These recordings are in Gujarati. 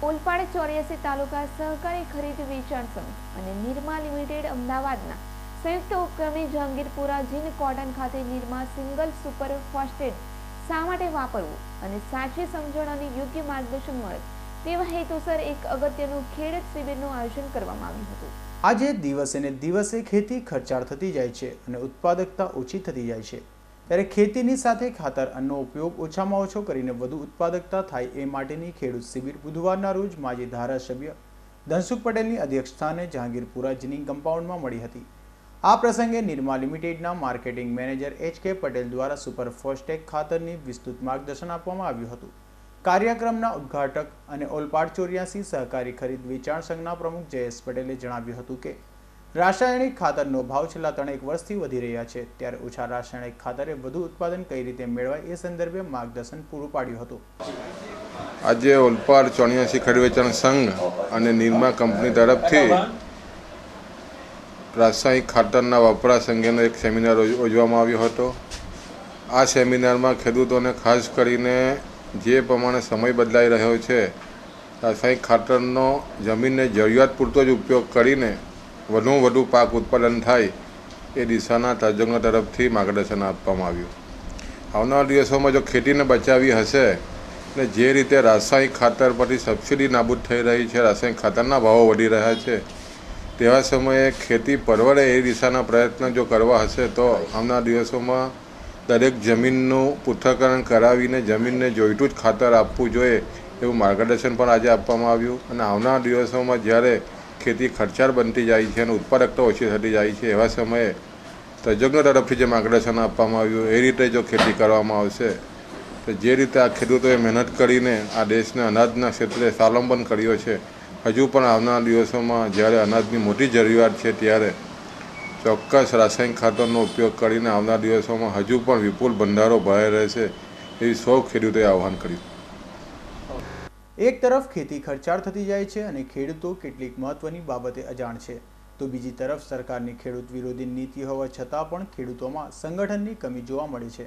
ઓલપાડ 84 તાલુકા સહકારી ખરીદ વેચાણ સંઘ અને નિરમા લિમિટેડ અમદાવાદના સંયુક્ત ઉપક્રમે જહાંગીરપુરા જીન કોટન ખાતે નિરમા સિંગલ સુપર ફોસ્ફેટ શા માટે વાપરવું અને સાચી સમજણ અને યોગ્ય માર્ગદર્શન મળે તેવા હેતુસર એક અગત્યનું ખેડૂત શિબિરનું આયોજન કરવામાં આવ્યું હતું। આજે દિવસે ને દિવસે ખેતી ખર્ચાળ થતી જાય છે અને ઉત્પાદકતા ઓછી થતી જાય છે, ત્યારે ખેતીની સાથે ખાતર અન્નનો ઉપયોગ ઓછામાં ઓછો કરીને વધુ ઉત્પાદકતા થાય એ માટેની ખેડૂત શિબિર બુધવારના રોજ માજી ધારાસભ્ય ધનસુખ પટેલની અધ્યક્ષસ્થાને જહાંગીરપુરા જીની કમ્પાઉન્ડમાં મળી હતી। આ પ્રસંગે નિરમા લિમિટેડના માર્કેટિંગ મેનેજર એચ.કે. પટેલ દ્વારા સુપર ફોસ્ફેટ ખાતરની વિસ્તૃત માર્ગદર્શન આપવામાં આવ્યું હતું। કાર્યક્રમના ઉદ્ઘાટક અને ઓલપાડ 84 સહકારી ખરીદ વેચાણ સંઘના પ્રમુખ જયેશ પટેલે જણાવ્યું હતું કે રાસાયણિક ખાતરનો ભાવ છેલ્લા 3 વર્ષથી વધી રહ્યા છે, ત્યારે ઓછા રાસાયણિક ખાતરે વધુ ઉત્પાદન કઈ રીતે મેળવાય એ સંદર્ભે માર્ગદર્શન પૂરું પાડ્યું હતું। આજે ઓલપાડ 84 ખરીદ વેચાણ સંઘ અને નિરમા કંપની તરફથી રાસાયણિક ખાતરના વપરાશ અંગેનો એક સેમિનાર યોજવામાં આવ્યો હતો। આ સેમિનારમાં ખેડૂતોને ખાસ કરીને જે પ્રમાણે સમય બદલાઈ રહ્યો છે, રાસાયણિક ખાતરનો જમીનને જરૂરિયાત પૂરતો જ ઉપયોગ કરીને વધુમાં વધુ પાક ઉત્પાદન થાય એ દિશાના તજજ્ઞો તરફથી માર્ગદર્શન આપવામાં આવ્યું। આવનારા દિવસોમાં જો ખેતીને બચાવવી હશે અને જે રીતે રાસાયણિક ખાતર પરથી સબસિડી નાબૂદ થઈ રહી છે, રાસાયણિક ખાતરના ભાવો વધી રહ્યા છે, તેવા સમયે ખેતી પરવડે એ દિશાના પ્રયત્ન જો કરવા હશે તો આવનારા દિવસોમાં દરેક જમીનનું પૃથ્થકરણ કરાવીને જમીનને જોઈતું જ ખાતર આપવું જોઈએ એવું માર્ગદર્શન પણ આજે આપવામાં આવ્યું। અને આવનારા દિવસોમાં જ્યારે ખેતી ખર્ચાળ બનતી જાય છે અને ઉત્પાદકતા ઓછી થતી જાય છે, એવા સમયે તજજ્ઞો તરફથી જે માર્ગદર્શન આપવામાં આવ્યું એ રીતે જો ખેતી કરવામાં આવશે તો જે રીતે આ ખેડૂતોએ મહેનત કરીને આ દેશને અનાજના ક્ષેત્રે સ્વાવલંબન કર્યો છે, હજુ પણ આવનારા દિવસોમાં જ્યારે અનાજની મોટી જરૂરિયાત છે ત્યારે ચોક્કસ રાસાયણિક ખાતરનો ઉપયોગ કરીને આવનારા દિવસોમાં હજુ પણ વિપુલ ભંડારો ભરાઈ રહેશે એવી સૌ ખેડૂતોએ આહ્વાન કર્યું। એક તરફ ખેતી ખર્ચાળ થતી જાય છે અને ખેડૂતો કેટલીક મહત્વની બાબતે અજાણ છે, તો બીજી તરફ સરકારની ખેડૂત વિરોધી નીતિ હોવા છતાં પણ ખેડૂતોમાં સંગઠનની કમી જોવા મળે છે।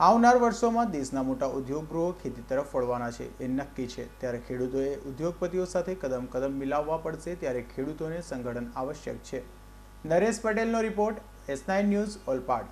આવનાર વર્ષોમાં દેશના મોટા ઉદ્યોગગૃહો ખેતી તરફ વળવાના છે એ નક્કી છે, ત્યારે ખેડૂતોએ ઉદ્યોગપતિઓ સાથે કદમ મિલાવવા પડશે, ત્યારે ખેડૂતોને સંગઠન આવશ્યક છે। નરેશ પટેલનો રિપોર્ટ, S9 ન્યૂઝ, ઓલપાડ।